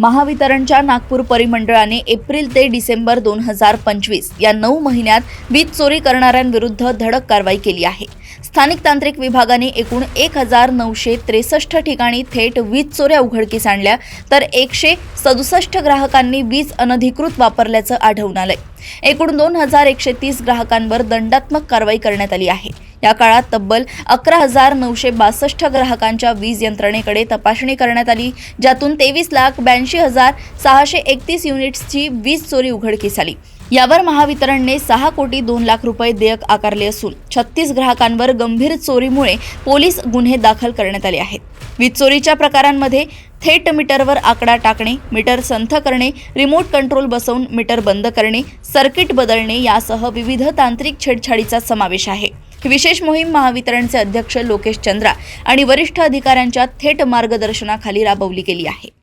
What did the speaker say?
महावितरणच्या नागपूर परिमंडळाने एप्रिल ते डिसेंबर 2025 या 9 महिन्यात वीज चोरी करणाऱ्यांविरुद्ध धडक कारवाई केली आहे। स्थानिक तांत्रिक विभागाने एकूण 1963 ठिकाणी थेट वीज चोऱ्या उघडकीस आणल्या, तर 167 ग्राहकांनी वीज अनधिकृत वापरल्याचं आढळून आलंय। एकूण 2130 ग्राहकांवर दंडात्मक कारवाई करण्यात आली आहे। या काळात तब्बल 11,962 ग्राहकांच्या वीज यंत्रणेकडे तपासणी करण्यात आली, ज्यातून 23,82,631 युनिट्सची वीज चोरी उघडकीस आली। यावर महावितरणने 6,02,00,000 रुपये देयक आकारले असून 36 ग्राहकांवर गंभीर चोरीमुळे पोलीस गुन्हे दाखल करण्यात आले आहेत। वीज चोरीच्या प्रकारांमध्ये थेट मीटरवर आकडा टाकणे, मीटर संथ करणे, रिमोट कंट्रोल बसवून मीटर बंद करणे, सर्किट बदलणे यासह विविध तांत्रिक छेडछाडीचा समावेश आहे। ही विशेष मोहीम महावितरणचे अध्यक्ष लोकेश चंद्रा आणि वरिष्ठ अधिकाऱ्यांच्या थेट मार्गदर्शनाखाली राबवली गेली आहे।